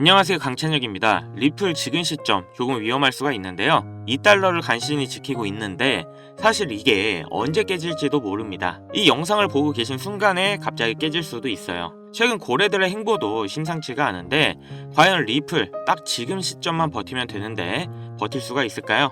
안녕하세요, 강찬혁입니다. 리플 지금 시점 조금 위험할 수가 있는데요. 2달러를 간신히 지키고 있는데 사실 이게 언제 깨질지도 모릅니다. 이 영상을 보고 계신 순간에 갑자기 깨질 수도 있어요. 최근 고래들의 행보도 심상치가 않은데 과연 리플 딱 지금 시점만 버티면 되는데 버틸 수가 있을까요?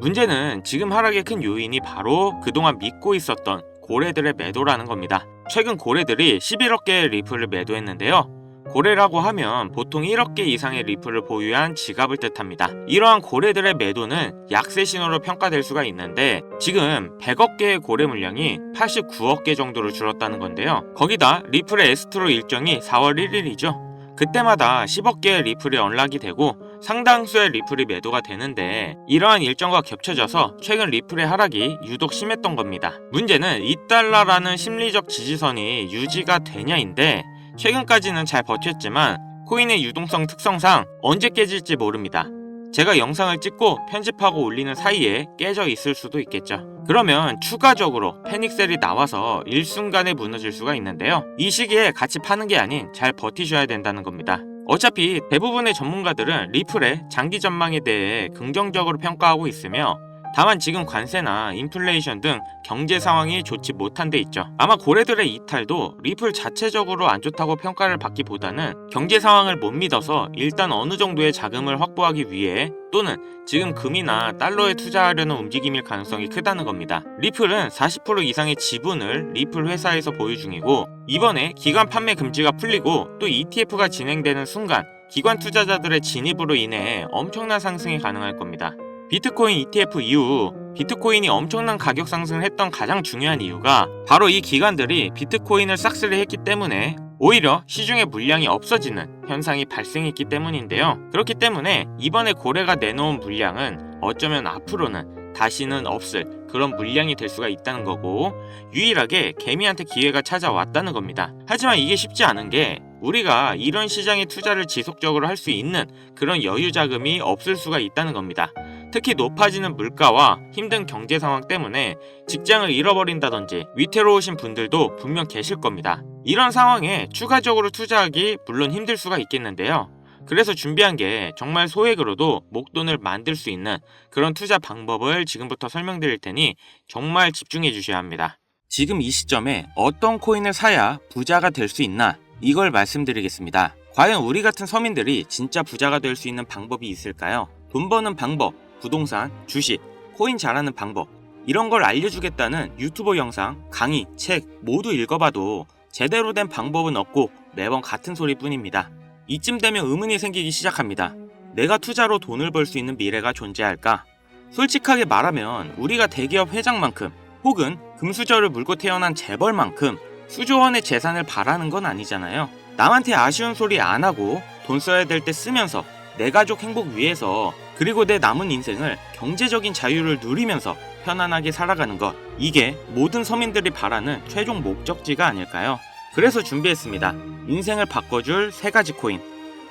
문제는 지금 하락의 큰 요인이 바로 그동안 믿고 있었던 고래들의 매도라는 겁니다. 최근 고래들이 11억 개의 리플을 매도했는데요. 고래라고 하면 보통 1억 개 이상의 리플을 보유한 지갑을 뜻합니다. 이러한 고래들의 매도는 약세 신호로 평가될 수가 있는데 지금 100억 개의 고래 물량이 89억 개 정도로 줄었다는 건데요. 거기다 리플의 에스트로 일정이 4월 1일이죠. 그때마다 10억 개의 리플이 언락이 되고 상당수의 리플이 매도가 되는데 이러한 일정과 겹쳐져서 최근 리플의 하락이 유독 심했던 겁니다. 문제는 2달러라는 심리적 지지선이 유지가 되냐인데 최근까지는 잘 버텼지만 코인의 유동성 특성상 언제 깨질지 모릅니다. 제가 영상을 찍고 편집하고 올리는 사이에 깨져 있을 수도 있겠죠. 그러면 추가적으로 패닉셀이 나와서 일순간에 무너질 수가 있는데요. 이 시기에 같이 파는 게 아닌 잘 버티셔야 된다는 겁니다. 어차피 대부분의 전문가들은 리플의 장기 전망에 대해 긍정적으로 평가하고 있으며 다만 지금 관세나 인플레이션 등 경제 상황이 좋지 못한 데 있죠. 아마 고래들의 이탈도 리플 자체적으로 안 좋다고 평가를 받기보다는 경제 상황을 못 믿어서 일단 어느 정도의 자금을 확보하기 위해 또는 지금 금이나 달러에 투자하려는 움직임일 가능성이 크다는 겁니다. 리플은 40% 이상의 지분을 리플 회사에서 보유 중이고 이번에 기관 판매 금지가 풀리고 또 ETF가 진행되는 순간 기관 투자자들의 진입으로 인해 엄청난 상승이 가능할 겁니다. 비트코인 ETF 이후 비트코인이 엄청난 가격 상승을 했던 가장 중요한 이유가 바로 이 기관들이 비트코인을 싹쓸이 했기 때문에 오히려 시중에 물량이 없어지는 현상이 발생했기 때문인데요. 그렇기 때문에 이번에 고래가 내놓은 물량은 어쩌면 앞으로는 다시는 없을 그런 물량이 될 수가 있다는 거고 유일하게 개미한테 기회가 찾아왔다는 겁니다. 하지만 이게 쉽지 않은 게 우리가 이런 시장에 투자를 지속적으로 할 수 있는 그런 여유 자금이 없을 수가 있다는 겁니다. 특히 높아지는 물가와 힘든 경제 상황 때문에 직장을 잃어버린다든지 위태로우신 분들도 분명 계실 겁니다. 이런 상황에 추가적으로 투자하기 물론 힘들 수가 있겠는데요. 그래서 준비한 게 정말 소액으로도 목돈을 만들 수 있는 그런 투자 방법을 지금부터 설명드릴 테니 정말 집중해 주셔야 합니다. 지금 이 시점에 어떤 코인을 사야 부자가 될 수 있나 이걸 말씀드리겠습니다. 과연 우리 같은 서민들이 진짜 부자가 될 수 있는 방법이 있을까요? 돈 버는 방법, 부동산, 주식, 코인 잘하는 방법 이런 걸 알려주겠다는 유튜버 영상, 강의, 책 모두 읽어봐도 제대로 된 방법은 없고 매번 같은 소리뿐입니다. 이쯤 되면 의문이 생기기 시작합니다. 내가 투자로 돈을 벌 수 있는 미래가 존재할까? 솔직하게 말하면 우리가 대기업 회장만큼 혹은 금수저를 물고 태어난 재벌만큼 수조원의 재산을 바라는 건 아니잖아요. 남한테 아쉬운 소리 안 하고 돈 써야 될 때 쓰면서 내 가족 행복 위해서 그리고 내 남은 인생을 경제적인 자유를 누리면서 편안하게 살아가는 것 이게 모든 서민들이 바라는 최종 목적지가 아닐까요? 그래서 준비했습니다. 인생을 바꿔줄 3가지 코인.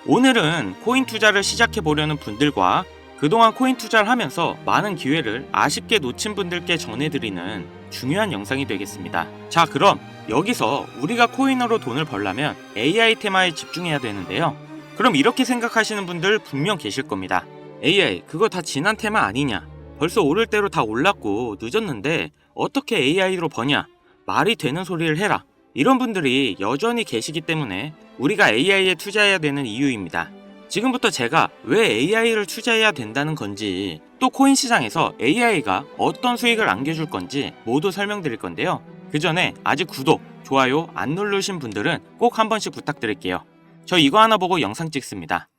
오늘은 코인 투자를 시작해보려는 분들과 그동안 코인 투자를 하면서 많은 기회를 아쉽게 놓친 분들께 전해드리는 중요한 영상이 되겠습니다. 자, 그럼 여기서 우리가 코인으로 돈을 벌려면 AI 테마에 집중해야 되는데요. 그럼 이렇게 생각하시는 분들 분명 계실 겁니다. AI 그거 다 지난 테마 아니냐? 벌써 오를 대로 다 올랐고 늦었는데 어떻게 AI로 버냐? 말이 되는 소리를 해라. 이런 분들이 여전히 계시기 때문에 우리가 AI에 투자해야 되는 이유입니다. 지금부터 제가 왜 AI를 투자해야 된다는 건지 또 코인 시장에서 AI가 어떤 수익을 안겨줄 건지 모두 설명드릴 건데요. 그 전에 아직 구독, 좋아요 안 누르신 분들은 꼭 한 번씩 부탁드릴게요. 저 이거 하나 보고 영상 찍습니다.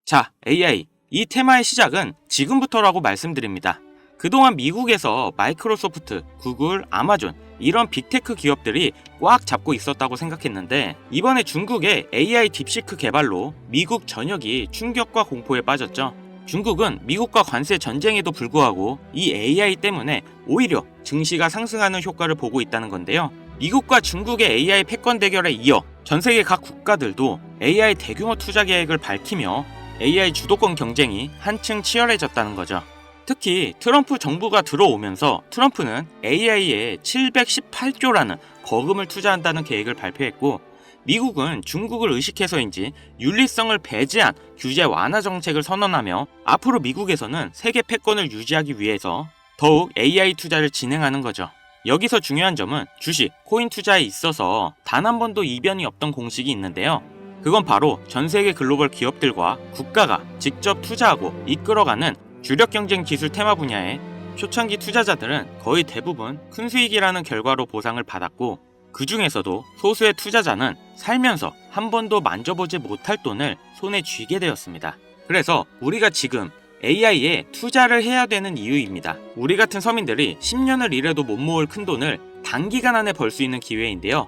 자, AI. 이 테마의 시작은 지금부터라고 말씀드립니다. 그동안 미국에서 마이크로소프트, 구글, 아마존 이런 빅테크 기업들이 꽉 잡고 있었다고 생각했는데 이번에 중국의 AI 딥시크 개발로 미국 전역이 충격과 공포에 빠졌죠. 중국은 미국과 관세 전쟁에도 불구하고 이 AI 때문에 오히려 증시가 상승하는 효과를 보고 있다는 건데요. 미국과 중국의 AI 패권 대결에 이어 전 세계 각 국가들도 AI 대규모 투자 계획을 밝히며 AI 주도권 경쟁이 한층 치열해졌다는 거죠. 특히 트럼프 정부가 들어오면서 트럼프는 AI에 718조라는 거금을 투자한다는 계획을 발표했고, 미국은 중국을 의식해서인지 윤리성을 배제한 규제 완화 정책을 선언하며 앞으로 미국에서는 세계 패권을 유지하기 위해서 더욱 AI 투자를 진행하는 거죠. 여기서 중요한 점은 주식, 코인 투자에 있어서 단 한 번도 이변이 없던 공식이 있는데요. 그건 바로 전 세계 글로벌 기업들과 국가가 직접 투자하고 이끌어가는 주력 경쟁 기술 테마 분야에 초창기 투자자들은 거의 대부분 큰 수익이라는 결과로 보상을 받았고, 그 중에서도 소수의 투자자는 살면서 한 번도 만져보지 못할 돈을 손에 쥐게 되었습니다. 그래서 우리가 지금 AI에 투자를 해야 되는 이유입니다. 우리 같은 서민들이 10년을 일해도 못 모을 큰 돈을 단기간 안에 벌 수 있는 기회인데요.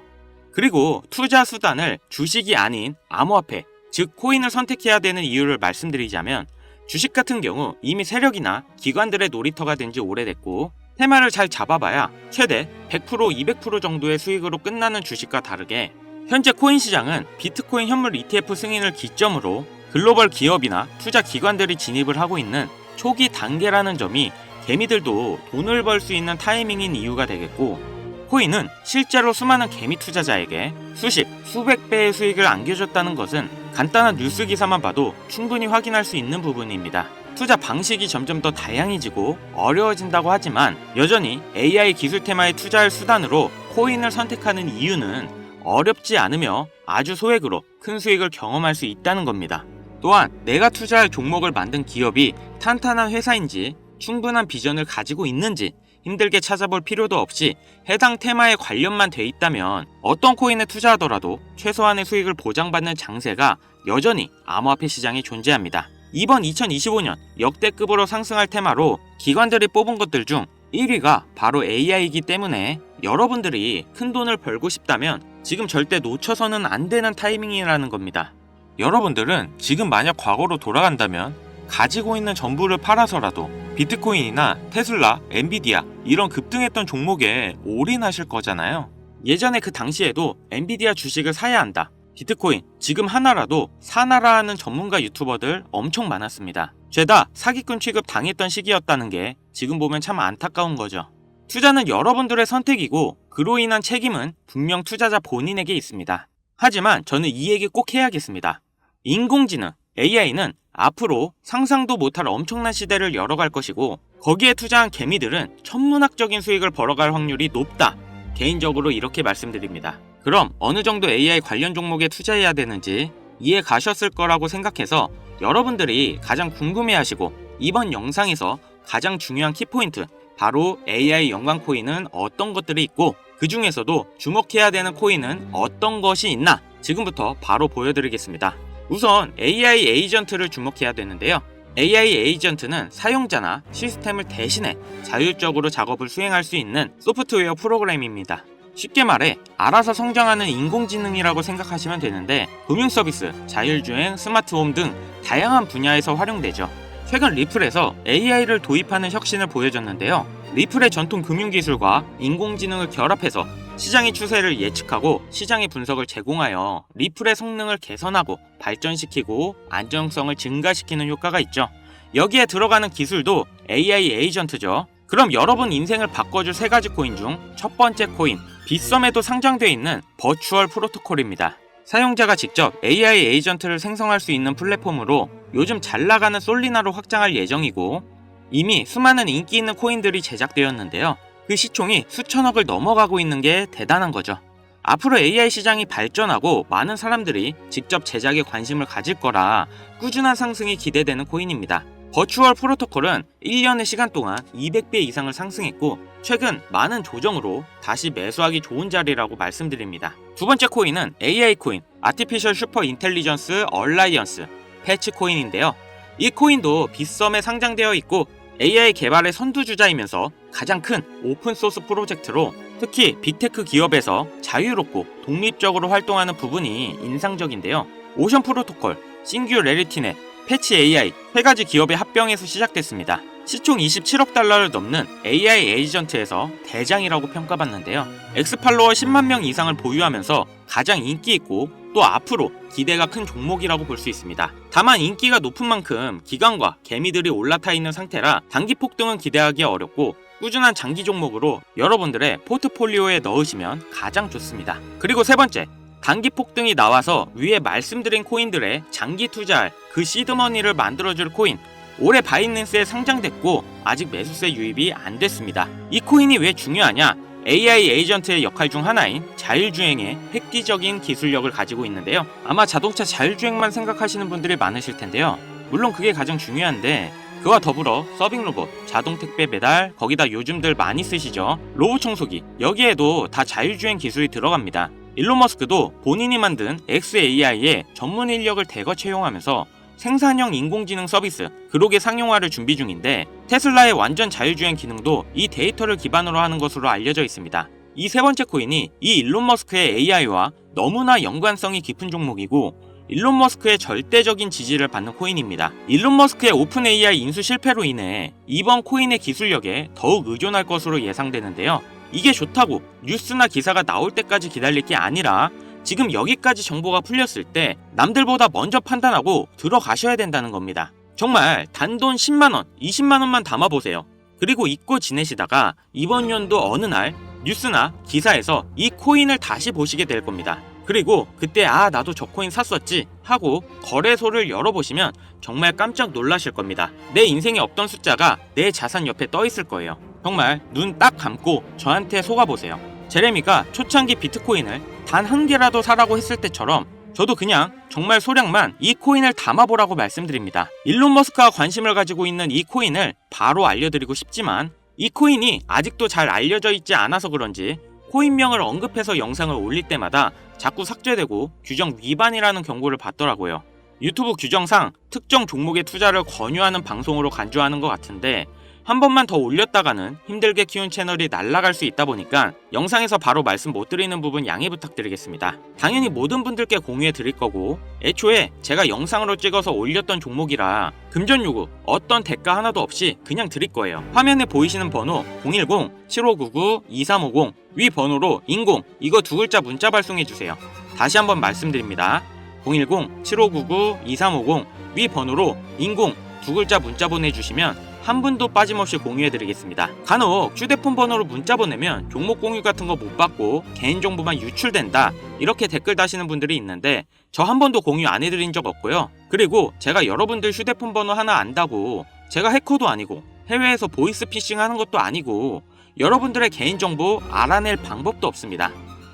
그리고 투자 수단을 주식이 아닌 암호화폐, 즉 코인을 선택해야 되는 이유를 말씀드리자면, 주식 같은 경우 이미 세력이나 기관들의 놀이터가 된 지 오래됐고, 테마를 잘 잡아봐야 최대 100%, 200% 정도의 수익으로 끝나는 주식과 다르게, 현재 코인 시장은 비트코인 현물 ETF 승인을 기점으로 글로벌 기업이나 투자 기관들이 진입을 하고 있는 초기 단계라는 점이 개미들도 돈을 벌 수 있는 타이밍인 이유가 되겠고, 코인은 실제로 수많은 개미 투자자에게 수십, 수백 배의 수익을 안겨줬다는 것은 간단한 뉴스 기사만 봐도 충분히 확인할 수 있는 부분입니다. 투자 방식이 점점 더 다양해지고 어려워진다고 하지만 여전히 AI 기술 테마에 투자할 수단으로 코인을 선택하는 이유는 어렵지 않으며 아주 소액으로 큰 수익을 경험할 수 있다는 겁니다. 또한 내가 투자할 종목을 만든 기업이 탄탄한 회사인지, 충분한 비전을 가지고 있는지 힘들게 찾아볼 필요도 없이 해당 테마에 관련만 돼 있다면 어떤 코인에 투자하더라도 최소한의 수익을 보장받는 장세가 여전히 암호화폐 시장에 존재합니다. 이번 2025년 역대급으로 상승할 테마로 기관들이 뽑은 것들 중 1위가 바로 AI이기 때문에 여러분들이 큰 돈을 벌고 싶다면 지금 절대 놓쳐서는 안 되는 타이밍이라는 겁니다. 여러분들은 지금 만약 과거로 돌아간다면 가지고 있는 전부를 팔아서라도 비트코인이나 테슬라, 엔비디아 이런 급등했던 종목에 올인하실 거잖아요. 예전에 그 당시에도 엔비디아 주식을 사야 한다, 비트코인 지금 하나라도 사나라 하는 전문가 유튜버들 엄청 많았습니다. 죄다 사기꾼 취급 당했던 시기였다는 게 지금 보면 참 안타까운 거죠. 투자는 여러분들의 선택이고 그로 인한 책임은 분명 투자자 본인에게 있습니다. 하지만 저는 이 얘기 꼭 해야겠습니다. 인공지능, AI는 앞으로 상상도 못할 엄청난 시대를 열어갈 것이고 거기에 투자한 개미들은 천문학적인 수익을 벌어갈 확률이 높다. 개인적으로 이렇게 말씀드립니다. 그럼 어느 정도 AI 관련 종목에 투자해야 되는지 이해 가셨을 거라고 생각해서 여러분들이 가장 궁금해하시고 이번 영상에서 가장 중요한 키포인트, 바로 AI 연관 코인은 어떤 것들이 있고 그 중에서도 주목해야 되는 코인은 어떤 것이 있나 지금부터 바로 보여드리겠습니다. 우선 AI 에이전트를 주목해야 되는데요. AI 에이전트는 사용자나 시스템을 대신해 자율적으로 작업을 수행할 수 있는 소프트웨어 프로그램입니다. 쉽게 말해 알아서 성장하는 인공지능이라고 생각하시면 되는데 금융서비스, 자율주행, 스마트홈 등 다양한 분야에서 활용되죠. 최근 리플에서 AI를 도입하는 혁신을 보여줬는데요. 리플의 전통 금융기술과 인공지능을 결합해서 시장의 추세를 예측하고 시장의 분석을 제공하여 리플의 성능을 개선하고 발전시키고 안정성을 증가시키는 효과가 있죠. 여기에 들어가는 기술도 AI 에이전트죠. 그럼 여러분 인생을 바꿔줄 세 가지 코인 중 첫 번째 코인, 빗썸에도 상장되어 있는 버추얼 프로토콜입니다. 사용자가 직접 AI 에이전트를 생성할 수 있는 플랫폼으로 요즘 잘 나가는 솔리나로 확장할 예정이고 이미 수많은 인기 있는 코인들이 제작되었는데요. 그 시총이 수천억을 넘어가고 있는 게 대단한 거죠. 앞으로 AI 시장이 발전하고 많은 사람들이 직접 제작에 관심을 가질 거라 꾸준한 상승이 기대되는 코인입니다. 버추얼 프로토콜은 1년의 시간 동안 200배 이상을 상승했고 최근 많은 조정으로 다시 매수하기 좋은 자리라고 말씀드립니다. 두 번째 코인은 AI 코인, 아티피셜 슈퍼 인텔리전스 얼라이언스 패치 코인인데요. 이 코인도 빗썸에 상장되어 있고 AI 개발의 선두주자이면서 가장 큰 오픈소스 프로젝트로 특히 빅테크 기업에서 자유롭고 독립적으로 활동하는 부분이 인상적인데요. 오션 프로토콜, 싱규레리티넷, 패치 AI 세 가지 기업의 합병에서 시작됐습니다. 시총 27억 달러를 넘는 AI 에이전트에서 대장이라고 평가받는데요. 엑스팔로워 10만 명 이상을 보유하면서 가장 인기 있고 또 앞으로 기대가 큰 종목이라고 볼 수 있습니다. 다만 인기가 높은 만큼 기관과 개미들이 올라타 있는 상태라 단기 폭등은 기대하기 어렵고 꾸준한 장기 종목으로 여러분들의 포트폴리오에 넣으시면 가장 좋습니다. 그리고 세 번째, 단기 폭등이 나와서 위에 말씀드린 코인들의 장기 투자할 그 시드머니를 만들어줄 코인, 올해 바이낸스에 상장됐고 아직 매수세 유입이 안 됐습니다. 이 코인이 왜 중요하냐? AI 에이전트의 역할 중 하나인 자율주행의 획기적인 기술력을 가지고 있는데요. 아마 자동차 자율주행만 생각하시는 분들이 많으실 텐데요. 물론 그게 가장 중요한데 그와 더불어 서빙 로봇, 자동 택배 배달, 거기다 요즘들 많이 쓰시죠. 로봇 청소기, 여기에도 다 자율주행 기술이 들어갑니다. 일론 머스크도 본인이 만든 xAI에 전문 인력을 대거 채용하면서 생산형 인공지능 서비스 그록의 상용화를 준비 중인데 테슬라의 완전 자율주행 기능도 이 데이터를 기반으로 하는 것으로 알려져 있습니다. 이 세 번째 코인이 이 일론 머스크의 AI와 너무나 연관성이 깊은 종목이고 일론 머스크의 절대적인 지지를 받는 코인입니다. 일론 머스크의 오픈 AI 인수 실패로 인해 이번 코인의 기술력에 더욱 의존할 것으로 예상되는데요. 이게 좋다고 뉴스나 기사가 나올 때까지 기다릴 게 아니라 지금 여기까지 정보가 풀렸을 때 남들보다 먼저 판단하고 들어가셔야 된다는 겁니다. 정말 단돈 10만원, 20만원만 담아보세요. 그리고 잊고 지내시다가 이번 연도 어느 날 뉴스나 기사에서 이 코인을 다시 보시게 될 겁니다. 그리고 그때 나도 저 코인 샀었지 하고 거래소를 열어보시면 정말 깜짝 놀라실 겁니다. 내 인생에 없던 숫자가 내 자산 옆에 떠 있을 거예요. 정말 눈 딱 감고 저한테 속아보세요. 제레미가 초창기 비트코인을 단 한 개라도 사라고 했을 때처럼 저도 그냥 정말 소량만 이 코인을 담아보라고 말씀드립니다. 일론 머스크가 관심을 가지고 있는 이 코인을 바로 알려드리고 싶지만 이 코인이 아직도 잘 알려져 있지 않아서 그런지 코인명을 언급해서 영상을 올릴 때마다 자꾸 삭제되고 규정 위반이라는 경고를 받더라고요. 유튜브 규정상 특정 종목의 투자를 권유하는 방송으로 간주하는 것 같은데 한 번만 더 올렸다가는 힘들게 키운 채널이 날아갈 수 있다 보니까 영상에서 바로 말씀 못 드리는 부분 양해 부탁드리겠습니다. 당연히 모든 분들께 공유해 드릴 거고 애초에 제가 영상으로 찍어서 올렸던 종목이라 금전 요구 어떤 대가 하나도 없이 그냥 드릴 거예요. 화면에 보이시는 번호 010-7599-2350 위 번호로 인공 이거 두 글자 문자 발송해 주세요. 다시 한번 말씀드립니다. 010-7599-2350 위 번호로 인공 두 글자 문자 보내주시면 한 분도 빠짐없이 공유해드리겠습니다. 간혹 휴대폰 번호로 문자 보내면 종목 공유 같은 거 못 받고 개인정보만 유출된다 이렇게 댓글 다시는 분들이 있는데 저 한 번도 공유 안 해드린 적 없고요. 그리고 제가 여러분들 휴대폰 번호 하나 안다고 제가 해커도 아니고 해외에서 보이스피싱 하는 것도 아니고 여러분들의 개인정보 알아낼 방법도 없습니다.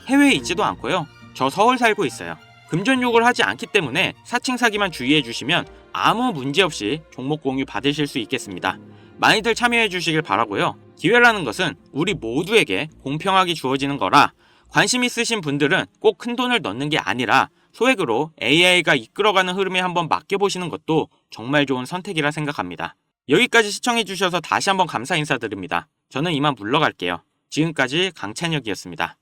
해외에 있지도 않고요. 저 서울 살고 있어요. 금전 욕을 하지 않기 때문에 사칭 사기만 주의해 주시면 아무 문제 없이 종목 공유 받으실 수 있겠습니다. 많이들 참여해 주시길 바라고요. 기회라는 것은 우리 모두에게 공평하게 주어지는 거라 관심 있으신 분들은 꼭 큰 돈을 넣는 게 아니라 소액으로 AI가 이끌어가는 흐름에 한번 맡겨보시는 것도 정말 좋은 선택이라 생각합니다. 여기까지 시청해 주셔서 다시 한번 감사 인사드립니다. 저는 이만 물러갈게요. 지금까지 강찬혁이었습니다.